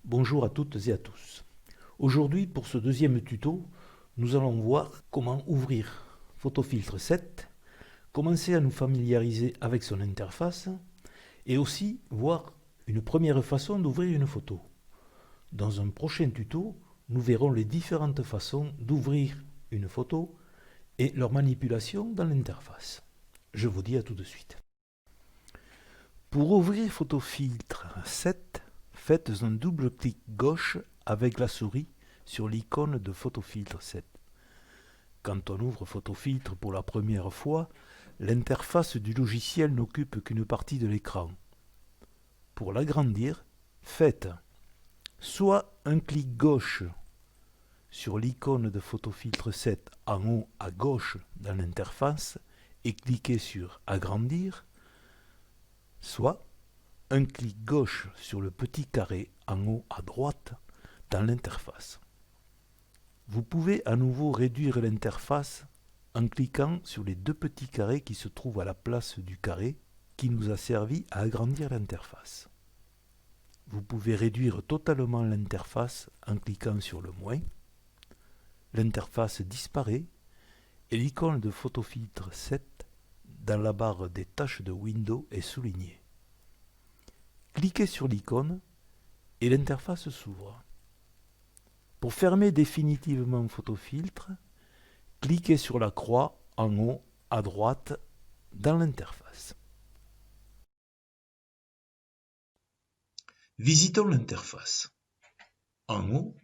Bonjour à toutes et à tous. Aujourd'hui, pour ce deuxième tuto, nous allons voir comment ouvrir Photofiltre 7, commencer à nous familiariser avec son interface et aussi voir une première façon d'ouvrir une photo. Dans un prochain tuto, nous verrons les différentes façons d'ouvrir une photo et leur manipulation dans l'interface. Je vous dis à tout de suite. Pour ouvrir Photofiltre 7, faites un double clic gauche avec la souris sur l'icône de Photofiltre 7. Quand on ouvre Photofiltre pour la première fois, l'interface du logiciel n'occupe qu'une partie de l'écran. Pour l'agrandir, faites soit un clic gauche sur l'icône de Photofiltre 7 en haut à gauche dans l'interface et cliquez sur Agrandir, soit un clic gauche sur le petit carré en haut à droite dans l'interface. Vous pouvez à nouveau réduire l'interface en cliquant sur les deux petits carrés qui se trouvent à la place du carré qui nous a servi à agrandir l'interface. Vous pouvez réduire totalement l'interface en cliquant sur le moins. L'interface disparaît et l'icône de Photofiltre 7 dans la barre des tâches de Windows est soulignée. Cliquez sur l'icône et l'interface s'ouvre. Pour fermer définitivement Photofiltre, cliquez sur la croix en haut à droite dans l'interface. Visitons l'interface. En haut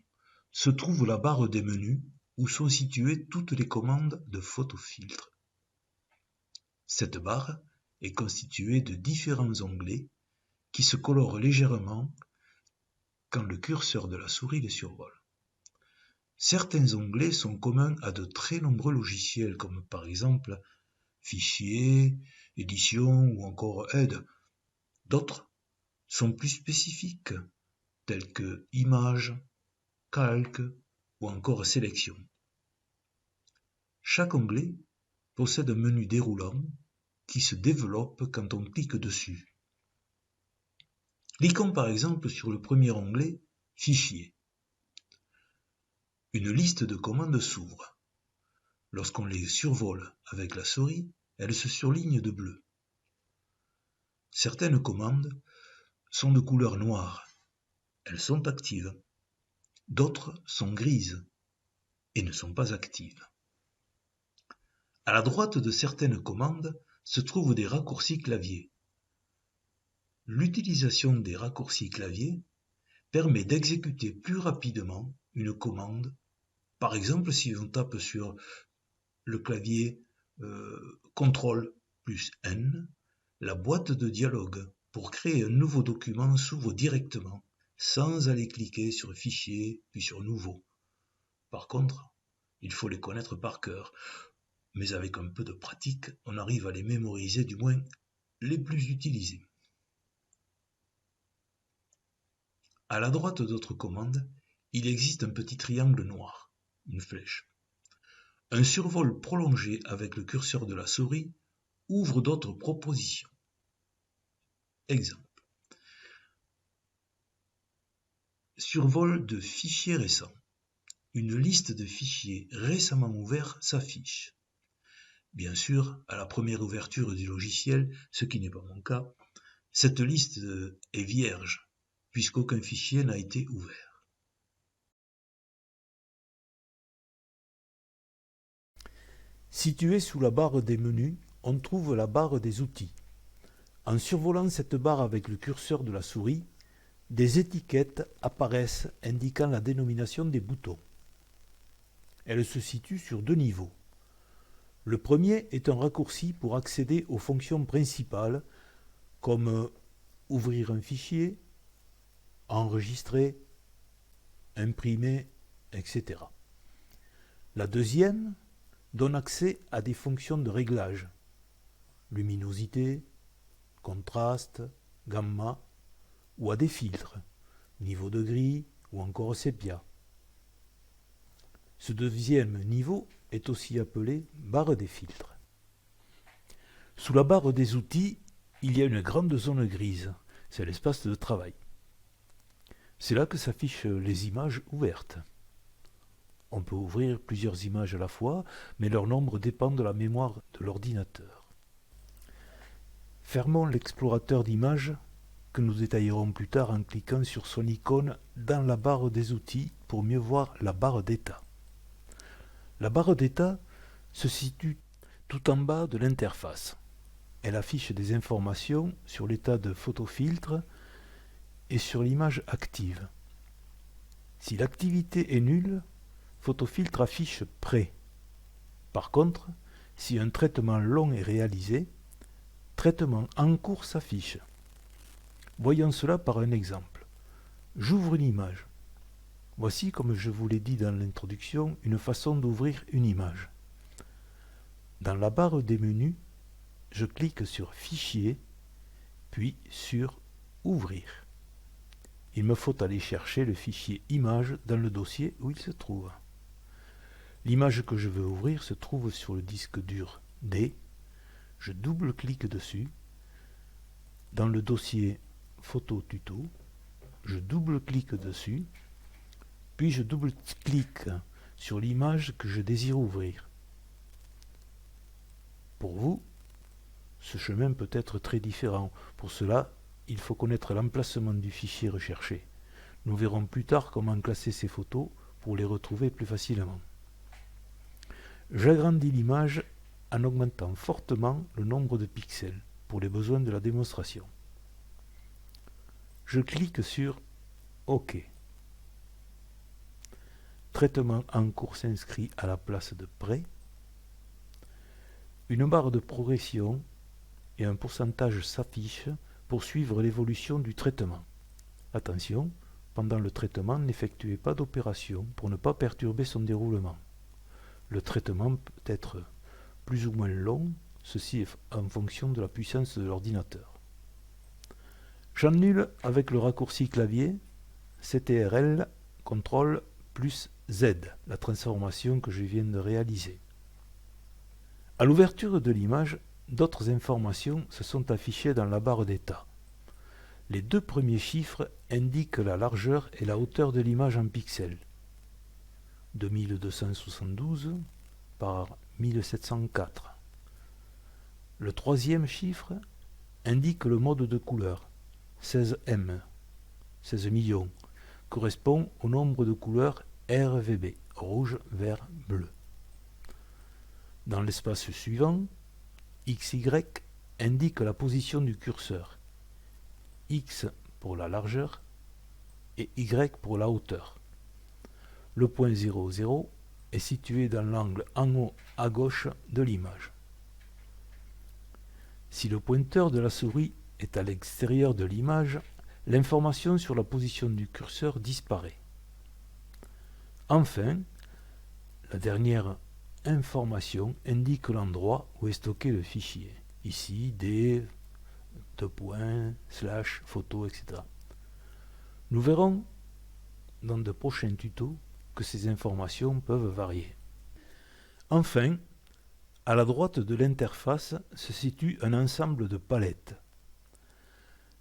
se trouve la barre des menus où sont situées toutes les commandes de Photofiltre. Cette barre est constituée de différents onglets qui se colorent légèrement quand le curseur de la souris les survole. Certains onglets sont communs à de très nombreux logiciels comme par exemple Fichier, Édition ou encore Aide. D'autres sont plus spécifiques tels que Images, Calque ou encore Sélection. Chaque onglet possède un menu déroulant qui se développe quand on clique dessus. Cliquons par exemple sur le premier onglet Fichier. Une liste de commandes s'ouvre. Lorsqu'on les survole avec la souris, elles se surlignent de bleu. Certaines commandes sont de couleur noire. Elles sont actives. D'autres sont grises et ne sont pas actives. À la droite de certaines commandes se trouvent des raccourcis clavier. L'utilisation des raccourcis clavier permet d'exécuter plus rapidement une commande. Par exemple, si on tape sur le clavier CTRL plus N, la boîte de dialogue pour créer un nouveau document s'ouvre directement, sans aller cliquer sur Fichier puis sur Nouveau. Par contre, il faut les connaître par cœur, mais avec un peu de pratique, on arrive à les mémoriser, du moins les plus utilisés. À la droite d'autres commandes, il existe un petit triangle noir, une flèche. Un survol prolongé avec le curseur de la souris ouvre d'autres propositions. Exemple. Survol de fichiers récents. Une liste de fichiers récemment ouverts s'affiche. Bien sûr, à la première ouverture du logiciel, ce qui n'est pas mon cas, cette liste est vierge, puisqu'aucun fichier n'a été ouvert. Située sous la barre des menus, on trouve la barre des outils. En survolant cette barre avec le curseur de la souris, des étiquettes apparaissent indiquant la dénomination des boutons. Elles se situent sur deux niveaux. Le premier est un raccourci pour accéder aux fonctions principales comme ouvrir un fichier, enregistrer, imprimer, etc. La deuxième donne accès à des fonctions de réglage, luminosité, contraste, gamma, ou à des filtres, niveau de gris ou encore sépia. Ce deuxième niveau est aussi appelé barre des filtres. Sous la barre des outils, il y a une grande zone grise, c'est l'espace de travail. C'est là que s'affichent les images ouvertes. On peut ouvrir plusieurs images à la fois, mais leur nombre dépend de la mémoire de l'ordinateur. Fermons l'explorateur d'images que nous détaillerons plus tard en cliquant sur son icône dans la barre des outils pour mieux voir la barre d'état. La barre d'état se situe tout en bas de l'interface. Elle affiche des informations sur l'état de photofiltre et sur l'image active. Si l'activité est nulle, photofiltre affiche prêt. Par contre, si un traitement long est réalisé, traitement en cours s'affiche. Voyons cela par un exemple. J'ouvre une image. Voici, comme je vous l'ai dit dans l'introduction, une façon d'ouvrir une image. Dans la barre des menus, je clique sur Fichier, puis sur Ouvrir. Il me faut aller chercher le fichier image dans le dossier où il se trouve. L'image que je veux ouvrir se trouve sur le disque dur D. Je double-clique dessus. Dans le dossier Photo Tuto, je double-clique dessus, puis je double-clique sur l'image que je désire ouvrir. Pour vous, ce chemin peut être très différent. Pour cela, il faut connaître l'emplacement du fichier recherché. Nous verrons plus tard comment classer ces photos pour les retrouver plus facilement. J'agrandis l'image en augmentant fortement le nombre de pixels pour les besoins de la démonstration. Je clique sur OK. Traitement en cours s'inscrit à la place de prêt. Une barre de progression et un pourcentage s'affichent pour suivre l'évolution du traitement. Attention, pendant le traitement, n'effectuez pas d'opération pour ne pas perturber son déroulement. Le traitement peut être plus ou moins long, ceci est en fonction de la puissance de l'ordinateur. J'annule avec le raccourci clavier CTRL CTRL plus Z, la transformation que je viens de réaliser. À l'ouverture de l'image, d'autres informations se sont affichées dans la barre d'état. Les deux premiers chiffres indiquent la largeur et la hauteur de l'image en pixels. 2272 par 1704. Le troisième chiffre indique le mode de couleur, 16M, 16 millions, correspond au nombre de couleurs RGB, rouge, vert, bleu. Dans l'espace suivant, XY indique la position du curseur, X pour la largeur et Y pour la hauteur. Le point 00 est situé dans l'angle en haut à gauche de l'image. Si le pointeur de la souris est à l'extérieur de l'image, l'information sur la position du curseur disparaît. Enfin, la dernière information indique l'endroit où est stocké le fichier. Ici, D, / photo, etc. Nous verrons dans de prochains tutos que ces informations peuvent varier. Enfin, à la droite de l'interface se situe un ensemble de palettes.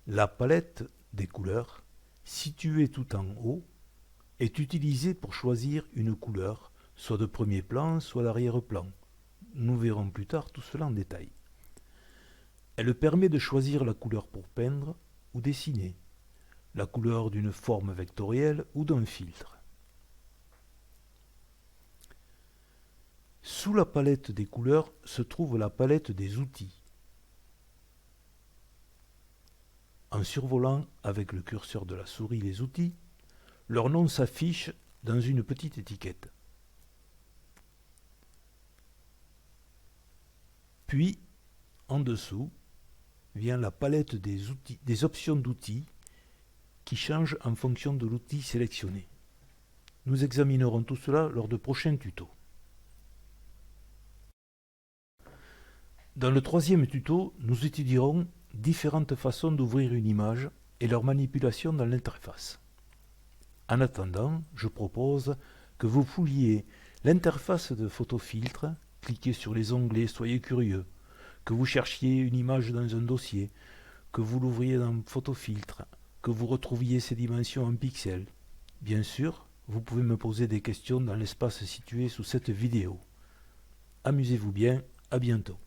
La palette des couleurs, située tout en haut, est utilisée pour choisir une couleur, soit de premier plan, soit d'arrière-plan. Nous verrons plus tard tout cela en détail. Elle permet de choisir la couleur pour peindre ou dessiner, la couleur d'une forme vectorielle ou d'un filtre. Sous la palette des couleurs se trouve la palette des outils. En survolant avec le curseur de la souris les outils, leur nom s'affiche dans une petite étiquette. Puis, en dessous, vient la palette des options d'outils qui changent en fonction de l'outil sélectionné. Nous examinerons tout cela lors de prochains tutos. Dans le troisième tuto, nous étudierons différentes façons d'ouvrir une image et leur manipulation dans l'interface. En attendant, je propose que vous fouilliez l'interface de photofiltre, cliquez sur les onglets, soyez curieux, que vous cherchiez une image dans un dossier, que vous l'ouvriez dans photofiltre, que vous retrouviez ces dimensions en pixels. Bien sûr, vous pouvez me poser des questions dans l'espace situé sous cette vidéo. Amusez-vous bien, à bientôt.